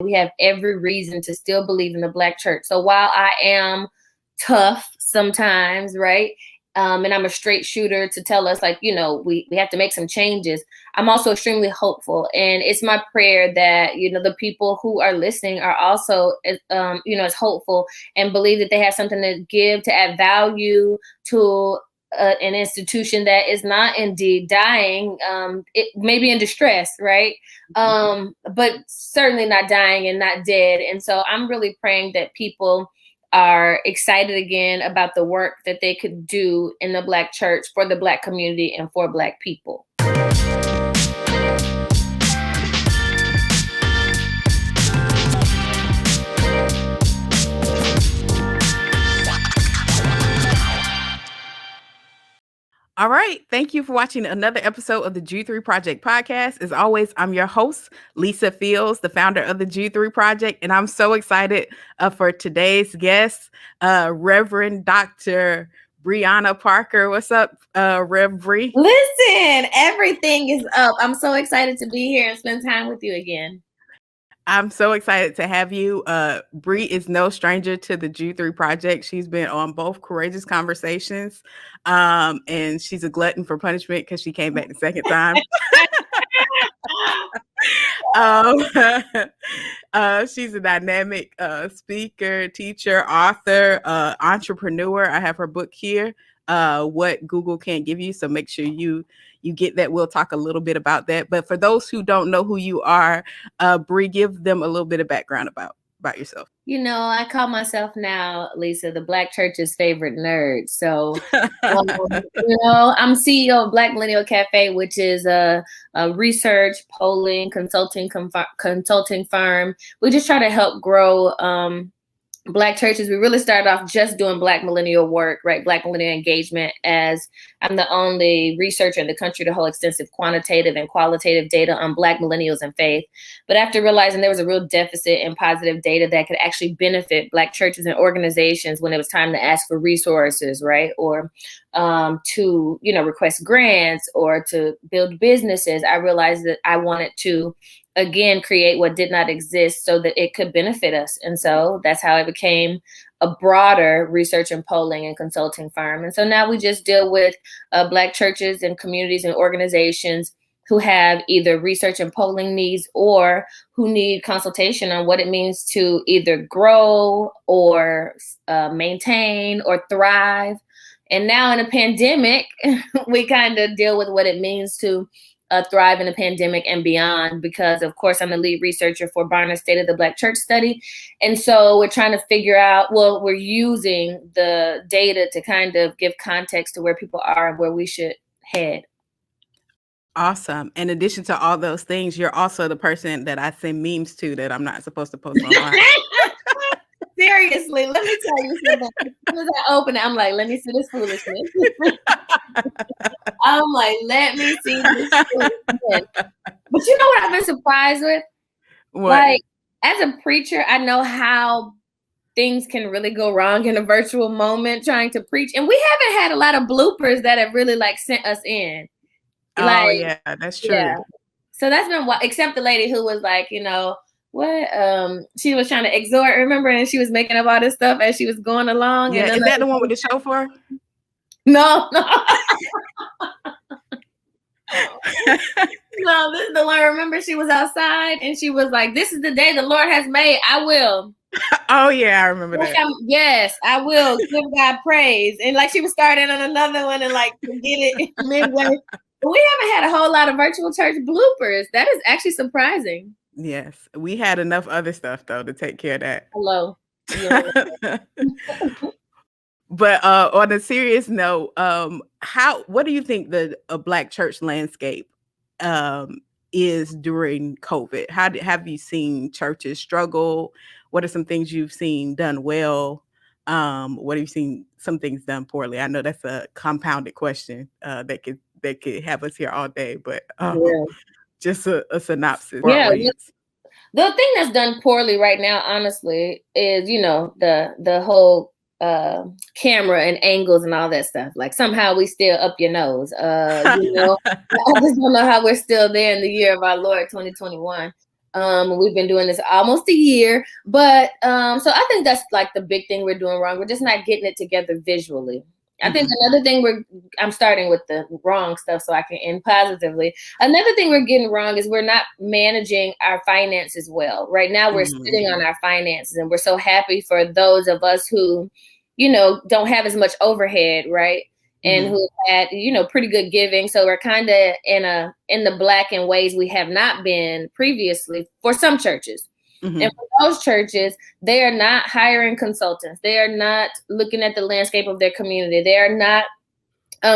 we have every reason to still believe in the Black church. So while I am tough sometimes, right? And I'm a straight shooter to tell us, like, we have to make some changes. I'm also extremely hopeful. And it's my prayer that, the people who are listening are also, as hopeful and believe that they have something to give, to add value to an institution that is not indeed dying. It may be in distress, right? But certainly not dying and not dead. And so I'm really praying that people are excited again about the work that they could do in the Black church for the Black community and for Black people. All right. Thank you for watching another episode of the Jude 3 Project podcast. As always, I'm your host, Lisa Fields, the founder of the Jude 3 Project. And I'm so excited for today's guest, Reverend Dr. Bri Parker. What's up, Rev Bri? Listen, everything is up. I'm so excited to be here and spend time with you again. I'm so excited to have you. Bri is no stranger to the Jude 3 Project. She's been on both Courageous Conversations, and she's a glutton for punishment because she came back the second time. She's a dynamic speaker, teacher, author, entrepreneur. I have her book here, What Google Can't Give You. So make sure you get that. We'll talk a little bit about that. But for those who don't know who you are, Bri, give them a little bit of background about yourself. I call myself now, Lisa, the Black church's favorite nerd. So, I'm CEO of Black Millennial Cafe, which is a research, polling, consulting firm. We just try to help grow Black churches. We really started off just doing Black millennial work, right? Black millennial engagement, as I'm the only researcher in the country to hold extensive quantitative and qualitative data on Black millennials and faith. But after realizing there was a real deficit in positive data that could actually benefit Black churches and organizations when it was time to ask for resources, right? Or to, request grants or to build businesses, I realized that I wanted to again, create what did not exist so that it could benefit us. And so that's how it became a broader research and polling and consulting firm. And so now we just deal with Black churches and communities and organizations who have either research and polling needs or who need consultation on what it means to either grow or maintain or thrive. And now in a pandemic, we kind of deal with what it means to thrive in a pandemic and beyond, because of course I'm the lead researcher for Barna's State of the Black Church study. And so we're trying to figure out, we're using the data to kind of give context to where people are and where we should head. Awesome. In addition to all those things, you're also the person that I send memes to that I'm not supposed to post online. Seriously, let me tell you something. As soon as I open it, I'm like, let me see this foolishness. I'm like, let me see this foolishness. But you know what I've been surprised with? What? Like, as a preacher, I know how things can really go wrong in a virtual moment trying to preach. And we haven't had a lot of bloopers that have really sent us in. Oh, yeah, that's true. Yeah. So that's been except the lady who was like, what she was trying to exhort, remember, and she was making up all this stuff as she was going along. Yeah, and is that the one with the chauffeur? No. No, this is the one. Remember, she was outside and she was like, this is the day the Lord has made, I will. Oh yeah, I remember that. Yes, I will give God praise. And she was starting on another one and forget it midway. But we haven't had a whole lot of virtual church bloopers. That is actually surprising. Yes, we had enough other stuff though to take care of that. Hello. But on a serious note, what do you think the Black church landscape is during COVID? How have you seen churches struggle? What are some things you've seen done well? What have you seen some things done poorly? I know that's a compounded question that could have us here all day, but just a synopsis. Yeah. The thing that's done poorly right now, honestly, is the whole camera and angles and all that stuff. Somehow we still up your nose. I just don't know how we're still there in the year of our Lord 2021. We've been doing this almost a year, but so I think that's like the big thing we're doing wrong. We're just not getting it together visually. I think another thing I'm starting with the wrong stuff so I can end positively. Another thing we're getting wrong is we're not managing our finances well. Right now we're sitting on our finances, and we're so happy for those of us who, don't have as much overhead, right? And who had, pretty good giving. So we're kind of in the black in ways we have not been previously for some churches. And for those churches, they are not hiring consultants. They are not looking at the landscape of their community. They are not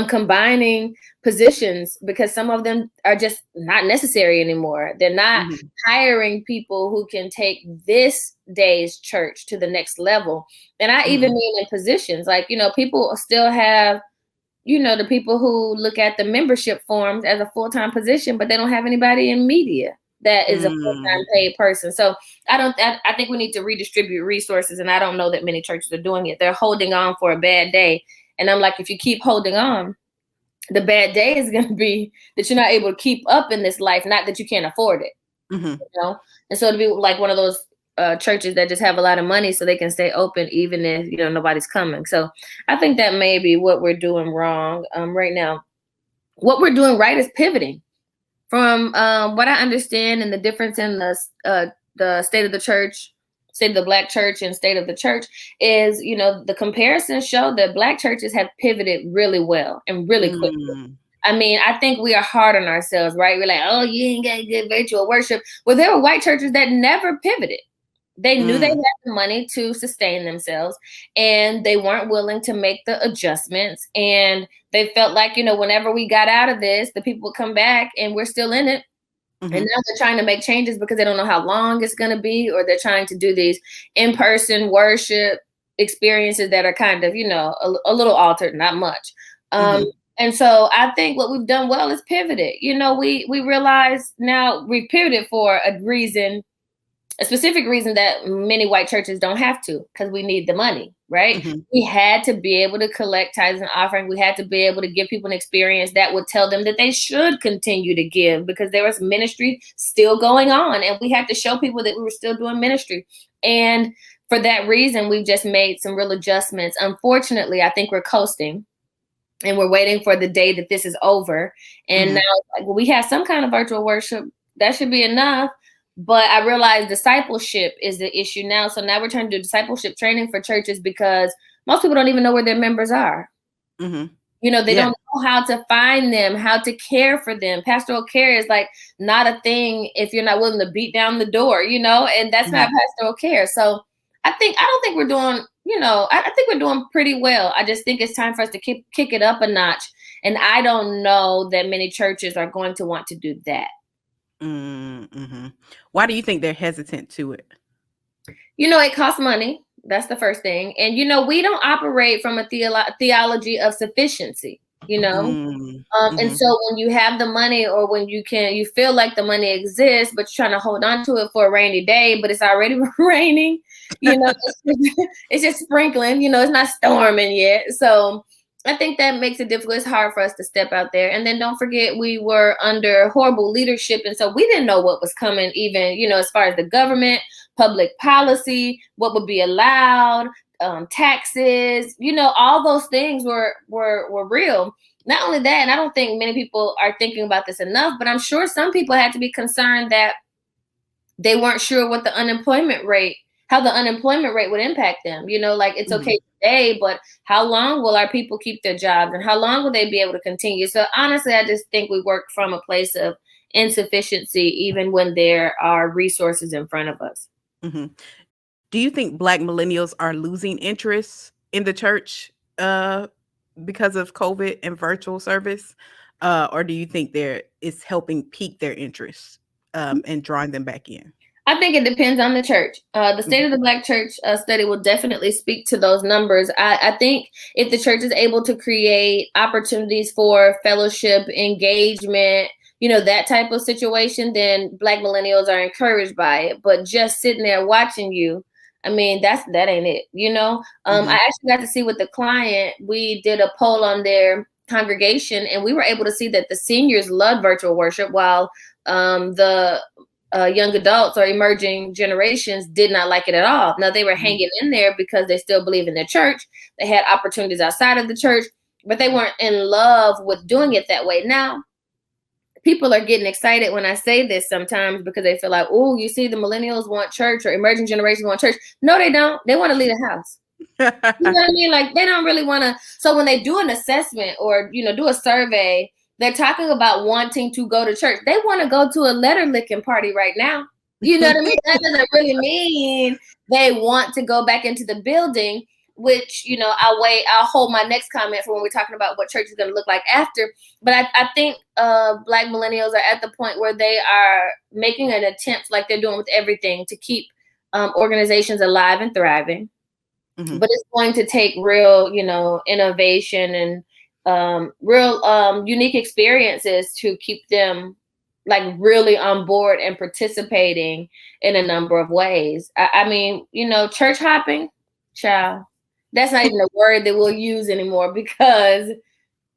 combining positions because some of them are just not necessary anymore. They're not hiring people who can take this day's church to the next level. And I even mean in positions like, people still have, the people who look at the membership forms as a full-time position, but they don't have anybody in media that is a full-time paid person. So I think we need to redistribute resources, and I don't know that many churches are doing it. They're holding on for a bad day. And I'm like, if you keep holding on, the bad day is going to be that you're not able to keep up in this life, not that you can't afford it. And so to be like one of those churches that just have a lot of money so they can stay open even if nobody's coming. So I think that may be what we're doing wrong right now. What we're doing right is pivoting from what I understand, and the difference in the state of the church, state of the Black church and state of the church is, the comparisons show that Black churches have pivoted really well and really quickly. I mean, I think we are hard on ourselves, right? We're like, oh, you ain't got good virtual worship. Well, there were white churches that never pivoted. They knew they had the money to sustain themselves, and they weren't willing to make the adjustments. And they felt like, whenever we got out of this, the people would come back and we're still in it. And now they're trying to make changes because they don't know how long it's going to be, or they're trying to do these in-person worship experiences that are kind of, a little altered, not much. And so I think what we've done well is pivoted. We realize now we've pivoted for a specific reason that many white churches don't have to, because we need the money, right? We had to be able to collect tithes and offering. We had to be able to give people an experience that would tell them that they should continue to give, because there was ministry still going on, and we had to show people that we were still doing ministry. And for that reason, we've just made some real adjustments. Unfortunately, I think we're coasting, and we're waiting for the day that this is over. And now we have some kind of virtual worship. That should be enough. But I realize discipleship is the issue now. So now we're trying to do discipleship training for churches because most people don't even know where their members are. They don't know how to find them, how to care for them. Pastoral care is like not a thing if you're not willing to beat down the door, and that's not pastoral care. So I don't think we're doing, I think we're doing pretty well. I just think it's time for us to kick it up a notch. And I don't know that many churches are going to want to do that. Why do you think they're hesitant to it? It costs money. That's the first thing. And, we don't operate from a theology of sufficiency, and so when you have the money, or when you feel like the money exists, but you're trying to hold on to it for a rainy day, but it's already raining, it's just sprinkling, it's not storming yet. So I think that makes it difficult. It's hard for us to step out there. And then don't forget, we were under horrible leadership. And so we didn't know what was coming, even, as far as the government, public policy, what would be allowed, taxes, all those things were real. Not only that, and I don't think many people are thinking about this enough, but I'm sure some people had to be concerned that they weren't sure what how the unemployment rate would impact them. Like it's okay today, but how long will our people keep their jobs, and how long will they be able to continue? So honestly, I just think we work from a place of insufficiency, even when there are resources in front of us. Do you think Black millennials are losing interest in the church because of COVID and virtual service? Or do you think it's helping pique their interest and drawing them back in? I think it depends on the church. The State of the Black Church study will definitely speak to those numbers. I think if the church is able to create opportunities for fellowship, engagement, that type of situation, then Black millennials are encouraged by it. But just sitting there watching you, I mean, that ain't it, I actually got to see with the client, we did a poll on their congregation, and we were able to see that the seniors love virtual worship, while the young adults or emerging generations did not like it at all. Now, they were hanging in there because they still believe in their church. They had opportunities outside of the church, but they weren't in love with doing it that way. Now, people are getting excited when I say this sometimes because they feel like, oh, you see, the millennials want church or emerging generations want church. No, they don't. They want to leave the house. You know what I mean? Like, they don't really want to. So when they do an assessment or, do a survey, they're talking about wanting to go to church. They want to go to a letter licking party right now. You know what I mean? That doesn't really mean they want to go back into the building, which, I'll hold my next comment for when we're talking about what church is going to look like after. But I think Black millennials are at the point where they are making an attempt, like they're doing with everything, to keep organizations alive and thriving. Mm-hmm. But it's going to take real, innovation and real unique experiences to keep them like really on board and participating in a number of ways. I mean, church hopping, child, that's not even a word that we'll use anymore because,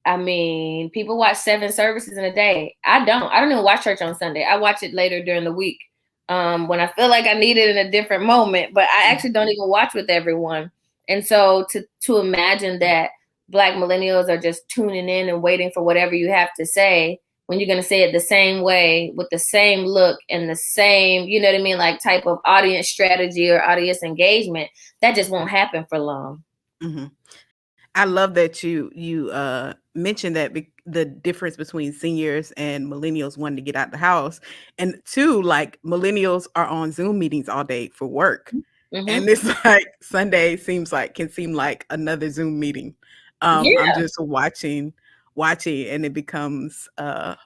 I mean, people watch 7 services in a day. I don't even watch church on Sunday. I watch it later during the week when I feel like I need it in a different moment, but I actually don't even watch with everyone. And so to imagine that Black millennials are just tuning in and waiting for whatever you have to say when you're going to say it the same way with the same look and the same, you know what I mean, like type of audience strategy or audience engagement, that just won't happen for long. Mm-hmm. I love that you mentioned that the difference between seniors and millennials wanting to get out the house, and 2, like millennials are on Zoom meetings all day for work, and it's like Sunday can seem like another Zoom meeting. I'm just watching, and it becomes a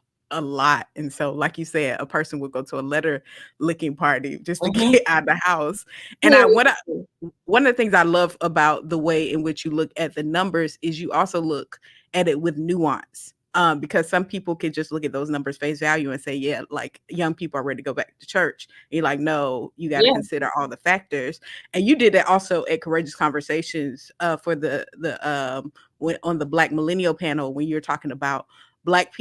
lot. And so, like you said, a person would go to a letter licking party just to get out of the house. And one of the things I love about the way in which you look at the numbers is you also look at it with nuance. Because some people can just look at those numbers face value and say, yeah, like young people are ready to go back to church. And you're like, no, you got to consider all the factors. And you did that also at Courageous Conversations for on the Black Millennial panel when you're talking about Black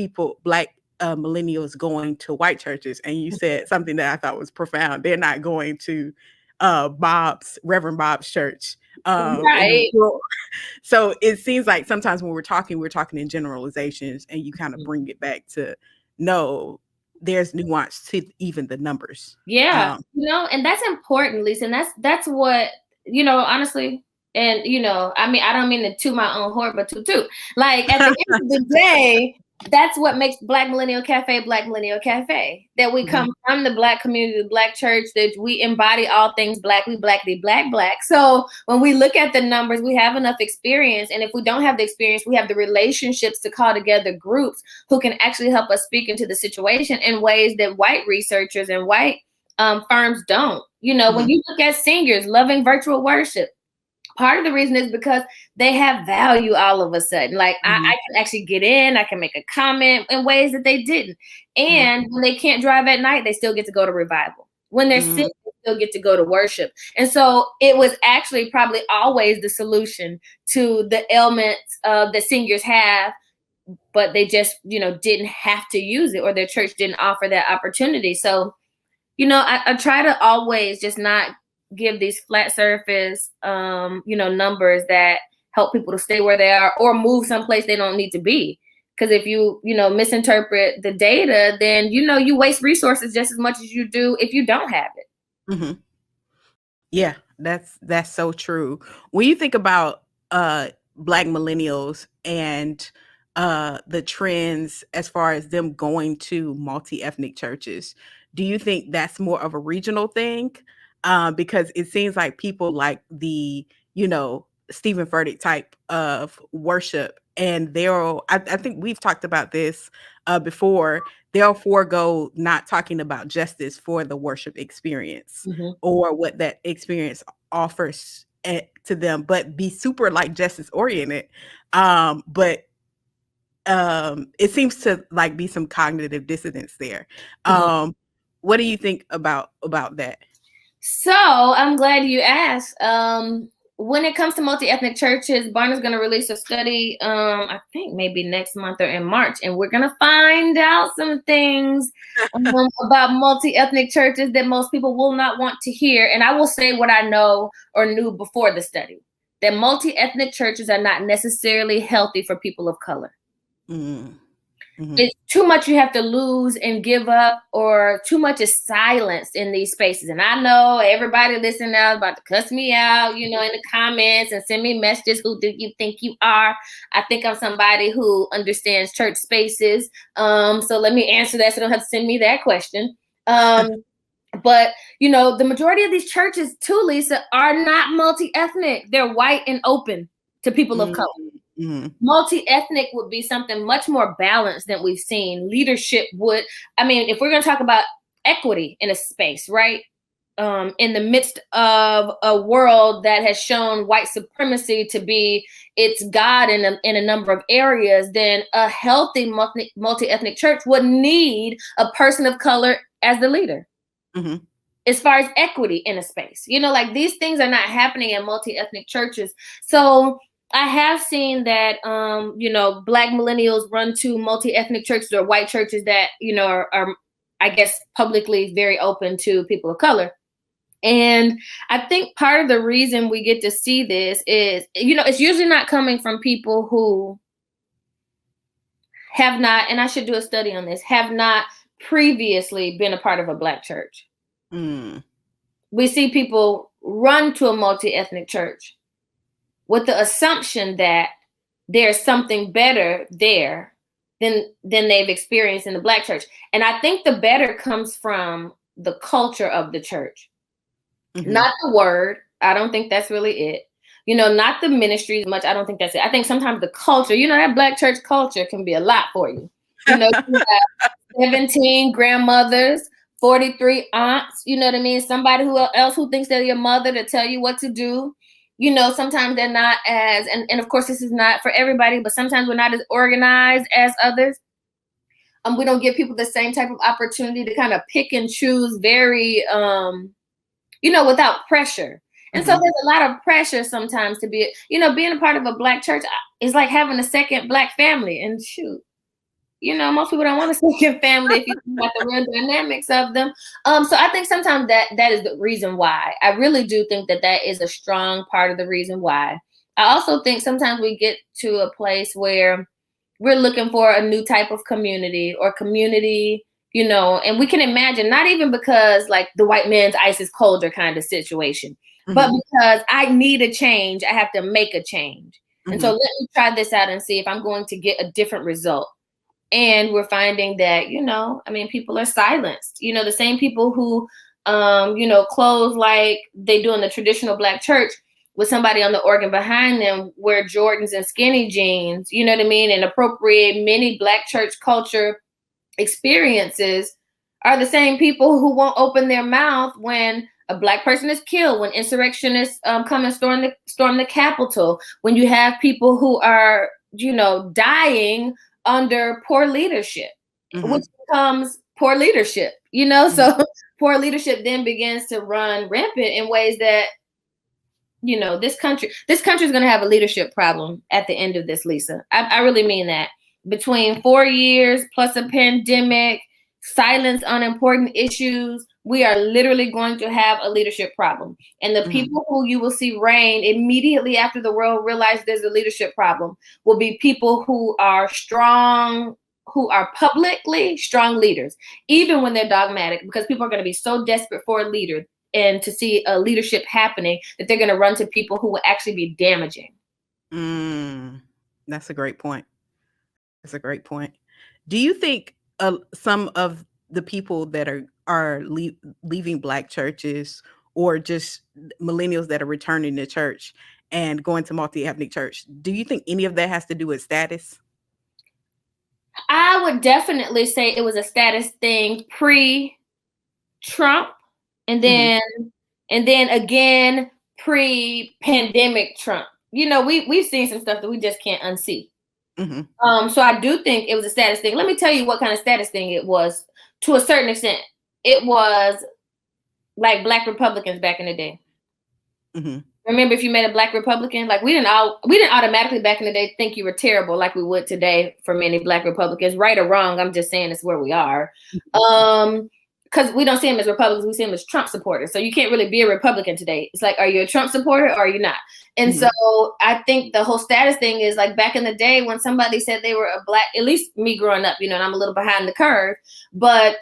millennials going to white churches. And you said something that I thought was profound. They're not going to Reverend Bob's church. Right. So it seems like sometimes when we're talking in generalizations, and you kind of bring it back to, no, there's nuance to even the numbers. Yeah. And that's important, Lisa. And that's what, honestly, and, I mean, I don't mean to toot my own horn, but toot. Like, at the end of the day, that's what makes Black Millennial Cafe, that we come from the Black community, the Black church, that we embody all things Black, we Blackity Black. So when we look at the numbers, we have enough experience. And if we don't have the experience, we have the relationships to call together groups who can actually help us speak into the situation in ways that white researchers and white firms don't. When you look at seniors loving virtual worship, part of the reason is because they have value all of a sudden. Like I can actually get in, I can make a comment in ways that they didn't. And when they can't drive at night, they still get to go to revival. When they're sick, they still get to go to worship. And so it was actually probably always the solution to the ailments that seniors have, but they just, didn't have to use it, or their church didn't offer that opportunity. So, I try to always just not give these flat surface, numbers that help people to stay where they are or move someplace they don't need to be. Because if you, misinterpret the data, then, you waste resources just as much as you do if you don't have it. Mm-hmm. Yeah, that's so true. When you think about Black millennials and the trends as far as them going to multi-ethnic churches, do you think that's more of a regional thing? Because it seems like people like the, Stephen Furtick type of worship, and I think we've talked about this before, they'll forego not talking about justice for the worship experience or what that experience offers to them, but be super like justice oriented. But it seems to like be some cognitive dissonance there. What do you think about that? So I'm glad you asked. when it comes to multi-ethnic churches, Barna's going to release a study, I think maybe next month or in March, and we're going to find out some things about multi-ethnic churches that most people will not want to hear. And I will say what I know or knew before the study, that multi-ethnic churches are not necessarily healthy for people of color. Mm-hmm. It's too much you have to lose and give up, or too much is silenced in these spaces. And I know everybody listening now is about to cuss me out, in the comments and send me messages. Who do you think you are? I think I'm somebody who understands church spaces. So let me answer that so you don't have to send me that question. But, the majority of these churches too, Lisa, are not multi-ethnic. They're white and open to people of color. Mm-hmm. Multi-ethnic would be something much more balanced than we've seen. Leadership would, if we're going to talk about equity in a space, right? In the midst of a world that has shown white supremacy to be its God in a number of areas, then a healthy multi-ethnic church would need a person of color as the leader. Mm-hmm. As far as equity in a space, these things are not happening in multi-ethnic churches. So I have seen that, Black millennials run to multi-ethnic churches or white churches that, are, I guess, publicly very open to people of color. And I think part of the reason we get to see this is, it's usually not coming from people who have not, and I should do a study on this, have not previously been a part of a Black church. Mm. We see people run to a multi-ethnic church with the assumption that there's something better there than they've experienced in the Black church. And I think the better comes from the culture of the church, mm-hmm. not the word. I don't think that's really it. Not the ministry much. I don't think that's it. I think sometimes the culture, that Black church culture can be a lot for you. You have 17 grandmothers, 43 aunts, somebody else who thinks they're your mother to tell you what to do. Sometimes they're not as, and of course this is not for everybody, but sometimes we're not as organized as others. We don't give people the same type of opportunity to kind of pick and choose very, without pressure. And mm-hmm. So there's a lot of pressure sometimes to be, being a part of a Black church is like having a second Black family. And shoot, most people don't want a second family if you think about the real dynamics of them. So I think sometimes that is the reason why. I really do think that is a strong part of the reason why. I also think sometimes we get to a place where we're looking for a new type of community, and we can imagine, not even because like the white man's ice is colder kind of situation, mm-hmm. but because I need a change, I have to make a change. Mm-hmm. And so let me try this out and see if I'm going to get a different result. And we're finding that, people are silenced. The same people who, clothes like they do in the traditional Black church with somebody on the organ behind them, wear Jordans and skinny jeans, and appropriate many Black church culture experiences, are the same people who won't open their mouth when a Black person is killed, when insurrectionists come and storm the Capitol, when you have people who are, dying under poor leadership, mm-hmm. which becomes poor leadership, mm-hmm. So poor leadership then begins to run rampant in ways that, this country is going to have a leadership problem at the end of this, Lisa. I really mean that. Between 4 years plus a pandemic, silence on important issues, we are literally going to have a leadership problem. And the mm-hmm. people who you will see reign immediately after the world realizes there's a leadership problem will be people who are strong, who are publicly strong leaders, even when they're dogmatic, because people are going to be so desperate for a leader and to see a leadership happening that they're going to run to people who will actually be damaging. That's a great point. That's a great point. Do you think some of the people that are leaving Black churches, or just millennials that are returning to church and going to multi-ethnic church, do you think any of that has to do with status? I would definitely say it was a status thing pre-Trump, and then mm-hmm. and then again pre-pandemic Trump. We've seen some stuff that we just can't unsee. Mm-hmm. So I do think it was a status thing. Let me tell you what kind of status thing it was. To a certain extent, it was like Black Republicans back in the day. Mm-hmm. remember if you met a Black Republican, like we didn't automatically back in the day think you were terrible like we would today for many Black Republicans, right or wrong. I'm just saying it's where we are. Because we don't see them as Republicans, we see them as Trump supporters. So you can't really be a Republican today. It's like, are you a Trump supporter or are you not? And so I think the whole status thing is like back in the day when somebody said they were a Black, at least me growing up, and I'm a little behind the curve. But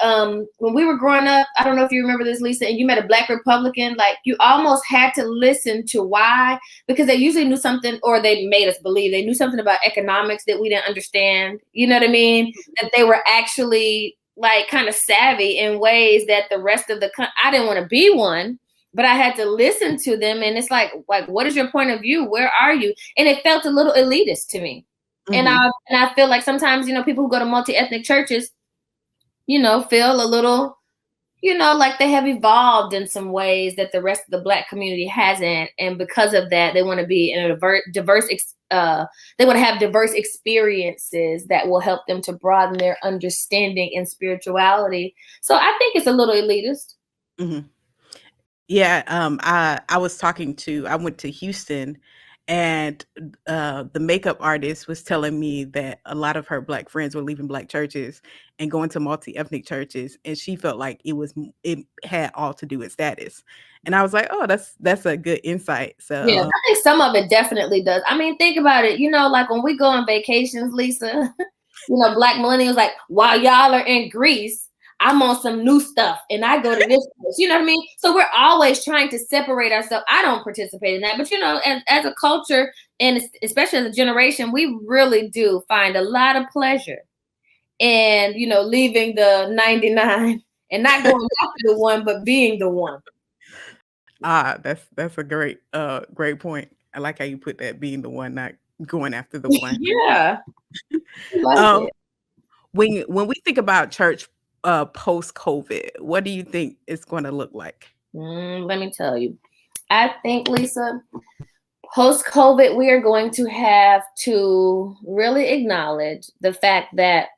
when we were growing up, I don't know if you remember this, Lisa, and you met a Black Republican, like you almost had to listen to why, because they usually knew something, or they made us believe they knew something about economics that we didn't understand. You know what I mean? That they were actually like kind of savvy in ways that the rest of the country, I didn't want to be one, but I had to listen to them. And it's like, what is your point of view? Where are you? And it felt a little elitist to me. And I feel like sometimes, people who go to multi-ethnic churches, feel a little, like they have evolved in some ways that the rest of the Black community hasn't. And because of that, they want to be in a diverse they want to have diverse experiences that will help them to broaden their understanding in spirituality. So I think it's a little elitist. Yeah, I was I went to Houston, and the makeup artist was telling me that a lot of her Black friends were leaving Black churches and going to multi-ethnic churches, and she felt like it had all to do with status. And I was like, oh, that's a good insight. So yeah, I think some of it definitely does. I mean, think about it. Like when we go on vacations, Lisa, Black millennials, like while y'all are in Greece, I'm on some new stuff and I go to this place, you know what I mean? So we're always trying to separate ourselves. I don't participate in that, but as a culture and especially as a generation, we really do find a lot of pleasure in, leaving the 99 and not going after the one, but being the one. That's a great point. I like how you put that, being the one, not going after the one. Yeah. Like when we think about church post-COVID, what do you think it's going to look like? Let me tell you. I think, Lisa, post-COVID, we are going to have to really acknowledge the fact that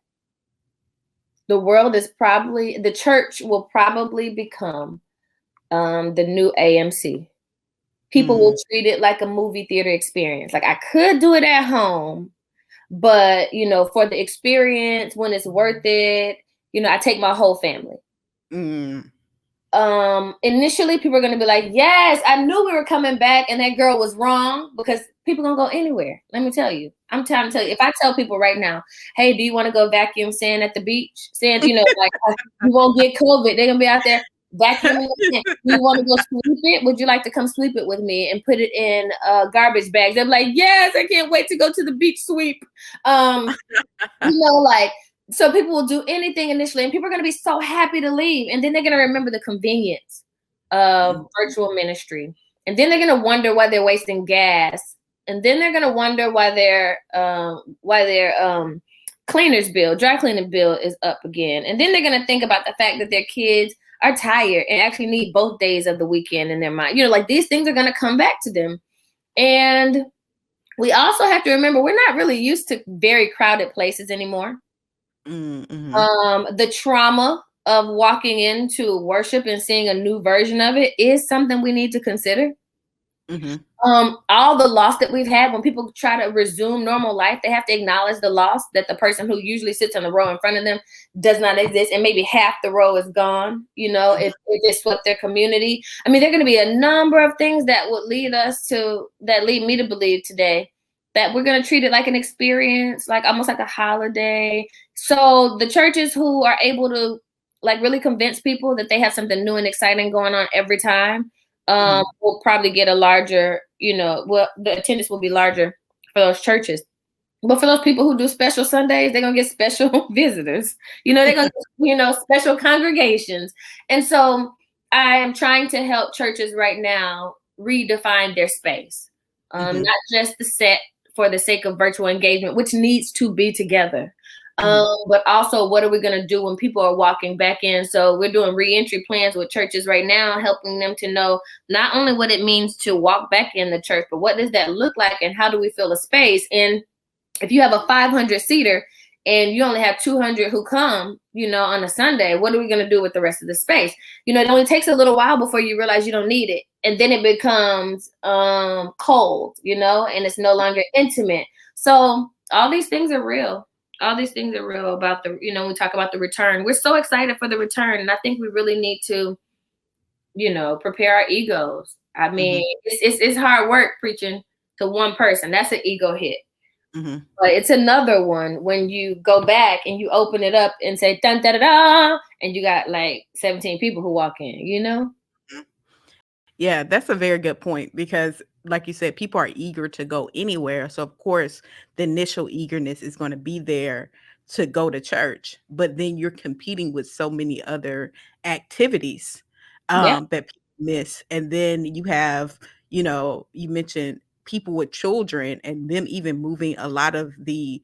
the church will probably become the new AMC. People will treat it like a movie theater experience. Like I could do it at home, but for the experience, when it's worth it, I take my whole family. Initially people are going to be like, yes, I knew we were coming back and that girl was wrong, because people gonna go anywhere. Let me tell you, I'm trying to tell you, if I tell people right now, hey, do you want to go vacuum sand at the beach? Sand, like you won't get COVID. They're gonna be out there vacuuming. Do you want to go sweep it? Would you like to come sweep it with me and put it in garbage bags? They're like, yes, I can't wait to go to the beach sweep. So people will do anything initially, and people are going to be so happy to leave. And then they're going to remember the convenience of virtual ministry. And then they're going to wonder why they're wasting gas. And then they're going to wonder why their cleaner's bill, dry cleaning bill is up again. And then they're going to think about the fact that their kids are tired and actually need both days of the weekend in their mind. These things are going to come back to them. And we also have to remember, we're not really used to very crowded places anymore. The trauma of walking into worship and seeing a new version of it is something we need to consider. All the loss that we've had, when people try to resume normal life, they have to acknowledge the loss that the person who usually sits on the row in front of them does not exist, and maybe half the row is gone. If it swept their community. I mean, there are going to be a number of things that would lead me to believe today that we're going to treat it like an experience, like almost like a holiday. So the churches who are able to like really convince people that they have something new and exciting going on every time, will probably get a larger, the attendance will be larger for those churches. But for those people who do special Sundays, they're going to get special visitors. They're going to, special congregations. And so I am trying to help churches right now redefine their space, not just the set for the sake of virtual engagement, which needs to be together. But also, what are we going to do when people are walking back in? So we're doing reentry plans with churches right now, helping them to know not only what it means to walk back in the church, but what does that look like and how do we fill a space? And if you have a 500 seater and you only have 200 who come, on a Sunday, what are we going to do with the rest of the space? It only takes a little while before you realize you don't need it. And then it becomes cold, and it's no longer intimate. So all these things are real. All these things are real about we talk about the return. We're so excited for the return. And I think we really need to, prepare our egos. I mean, it's hard work preaching to one person. That's an ego hit. But it's another one when you go back and you open it up and say dun da da da, and you got like 17 people who walk in. Yeah, that's a very good point, because like you said, people are eager to go anywhere. So of course, the initial eagerness is going to be there to go to church, but then you're competing with so many other activities Yeah. that people miss. And then you have, you mentioned people with children and them even moving a lot of the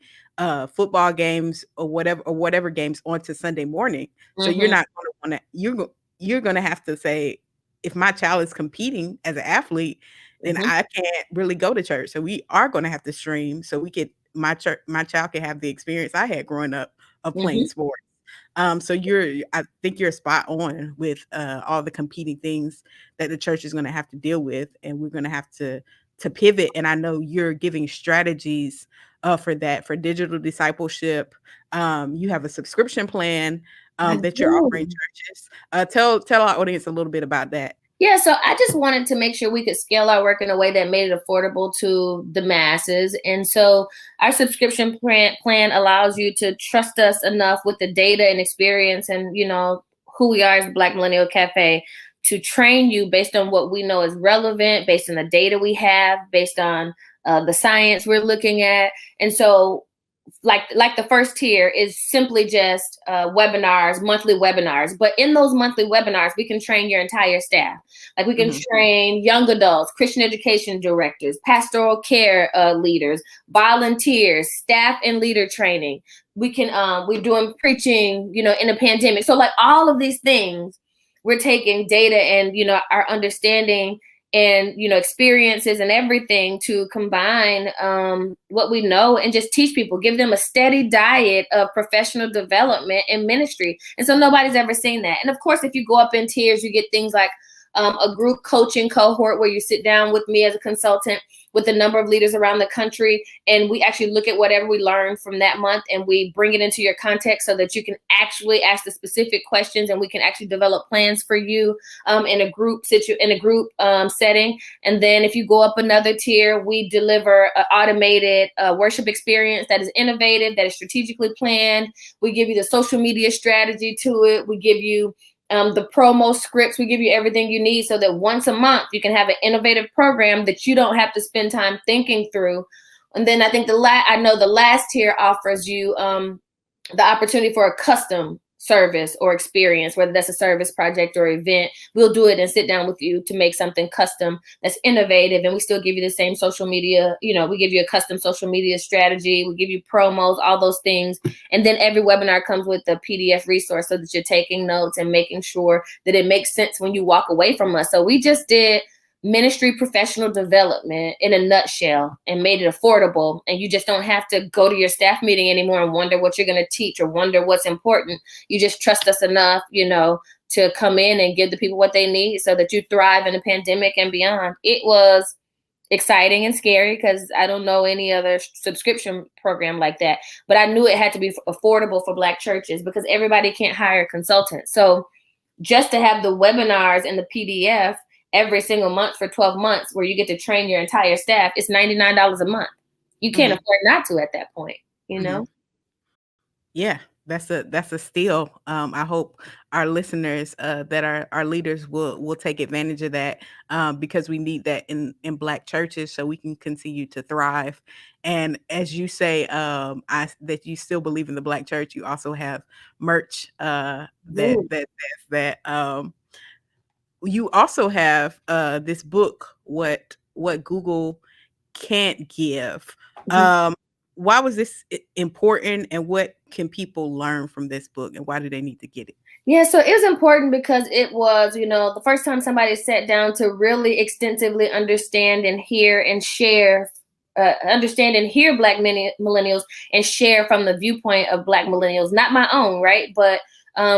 football games or whatever games onto Sunday morning. So you're not going to want to, you're going to have to say, if my child is competing as an athlete, then I can't really go to church. So we are going to have to stream so my child can have the experience I had growing up of playing sports. So I think you're spot on with all the competing things that the church is going to have to deal with, and we're going to have to pivot. And I know you're giving strategies for that, for digital discipleship. You have a subscription plan that you're offering churches. Tell our audience a little bit about that. Yeah, so I just wanted to make sure we could scale our work in a way that made it affordable to the masses. And so our subscription plan allows you to trust us enough with the data and experience and, who we are as Black Millennial Cafe to train you based on what we know is relevant, based on the data we have, based on the science we're looking at. And so like the first tier is simply just webinars, monthly webinars. But in those monthly webinars, we can train your entire staff. Like we can train young adults, Christian education directors, pastoral care leaders, volunteers, staff and leader training. We can we're doing preaching, in a pandemic. So like all of these things, we're taking data and our understanding and experiences and everything to combine what we know and just teach people, give them a steady diet of professional development and ministry. And so nobody's ever seen that. And of course, if you go up in tiers, you get things like a group coaching cohort where you sit down with me as a consultant with a number of leaders around the country. And we actually look at whatever we learned from that month and we bring it into your context so that you can actually ask the specific questions and we can actually develop plans for you in a group setting. And then if you go up another tier, we deliver an automated worship experience that is innovative, that is strategically planned. We give you the social media strategy to it. We give you the promo scripts. We give you everything you need so that once a month you can have an innovative program that you don't have to spend time thinking through. And then I think the last tier offers you the opportunity for a custom service or experience, whether that's a service project or event. We'll do it and sit down with you to make something custom that's innovative. And we still give you the same social media, we give you a custom social media strategy. We give you promos, all those things. And then every webinar comes with a PDF resource so that you're taking notes and making sure that it makes sense when you walk away from us. So we just did ministry professional development in a nutshell and made it affordable. And you just don't have to go to your staff meeting anymore and wonder what you're going to teach or wonder what's important. You just trust us enough, to come in and give the people what they need so that you thrive in a pandemic and beyond. It was exciting and scary because I don't know any other subscription program like that, but I knew it had to be affordable for Black churches because everybody can't hire consultants. So just to have the webinars and the PDF every single month for 12 months where you get to train your entire staff, it's $99 a month. You can't afford not to at that point, Yeah, that's a steal. I hope our listeners that are our leaders will take advantage of that because we need that in Black churches so we can continue to thrive. And as you say, that you still believe in the Black church, you also have merch that you also have this book, what Google can't give. Why was this important, and what can people learn from this book, and why do they need to get it? Yeah, so it was important because it was, the first time somebody sat down to really extensively understand and hear and share understand and hear Black millennials and share from the viewpoint of Black millennials, not my own, right? But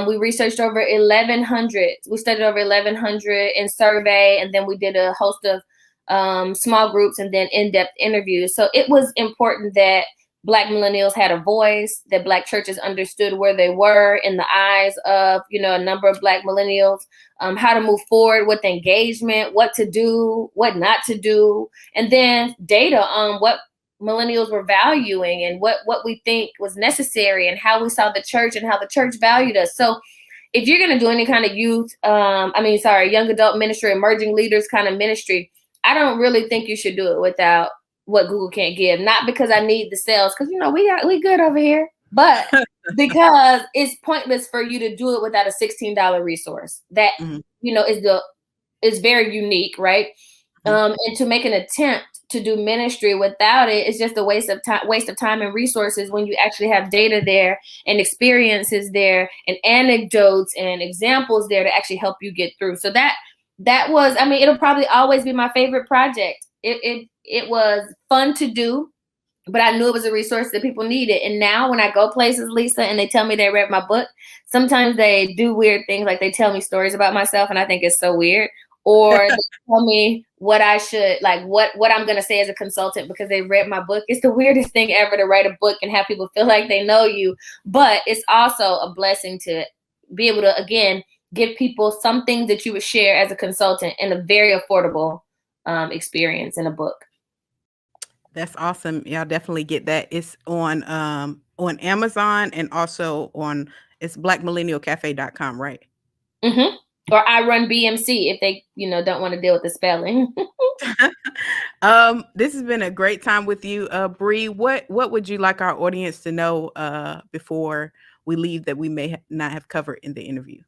we researched over 1,100. We studied over 1,100 in survey, and then we did a host of small groups and then in-depth interviews. So it was important that Black millennials had a voice, that Black churches understood where they were in the eyes of, a number of Black millennials, how to move forward with engagement, what to do, what not to do, and then data on what millennials were valuing and what we think was necessary and how we saw the church and how the church valued us. So if you're going to do any kind of young adult ministry, emerging leaders kind of ministry, I don't really think you should do it without what Google can't give. Not because I need the sales, because we good over here, but because it's pointless for you to do it without a $16 resource that is very unique, right? And to make an attempt to do ministry without it is just a waste of time and resources when you actually have data there and experiences there and anecdotes and examples there to actually help you get through. So that was, it'll probably always be my favorite project. It was fun to do, but I knew it was a resource that people needed. And now when I go places, Lisa, and they tell me they read my book, sometimes they do weird things, like they tell me stories about myself, and I think it's so weird. Or they tell me what I should, like what I'm going to say as a consultant because they read my book. It's the weirdest thing ever to write a book and have people feel like they know you. But it's also a blessing to be able to, again, give people something that you would share as a consultant in a very affordable experience in a book. That's awesome. Y'all definitely get that. It's on Amazon and also it's blackmillennialcafe.com, right? Mm-hmm. Or I run BMC if they, don't want to deal with the spelling. This has been a great time with you, Bri. What would you like our audience to know before we leave that we may not have covered in the interview?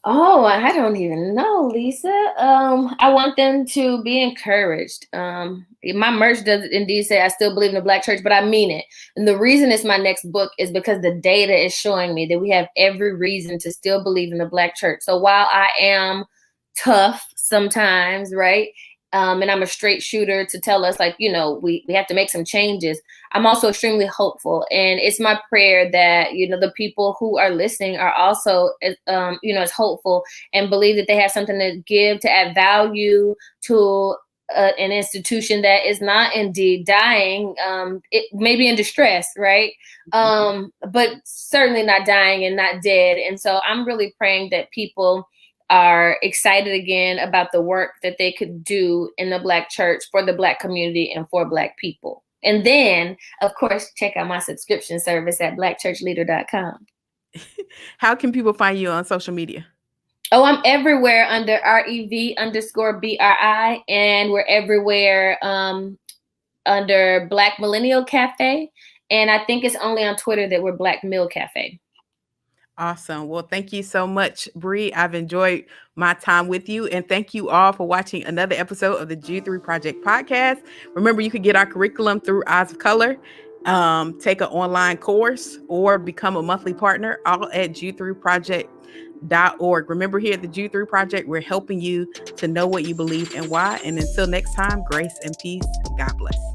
Oh, I don't even know, Lisa. I want them to be encouraged. My merch does indeed say I still believe in the Black church, but I mean it. And the reason it's my next book is because the data is showing me that we have every reason to still believe in the Black church. So while I am tough sometimes, right? And I'm a straight shooter to tell us we have to make some changes. I'm also extremely hopeful. And it's my prayer that, the people who are listening are also, as hopeful and believe that they have something to give, to add value to an institution that is not indeed dying. It may be in distress, right? But certainly not dying and not dead. And so I'm really praying that people are excited again about the work that they could do in the Black church for the Black community and for Black people. And then, of course, check out my subscription service at blackchurchleader.com. How can people find you on social media? Oh, I'm everywhere under REV_BRI, and we're everywhere under Black Millennial Cafe. And I think it's only on Twitter that we're Black Mill Cafe. Awesome. Well, thank you so much, Bri. I've enjoyed my time with you. And thank you all for watching another episode of the Jude 3 Project podcast. Remember, you can get our curriculum through Eyes of Color, take an online course, or become a monthly partner, all at jude3project.org. Remember, here at the Jude 3 Project, we're helping you to know what you believe and why. And until next time, grace and peace. God bless.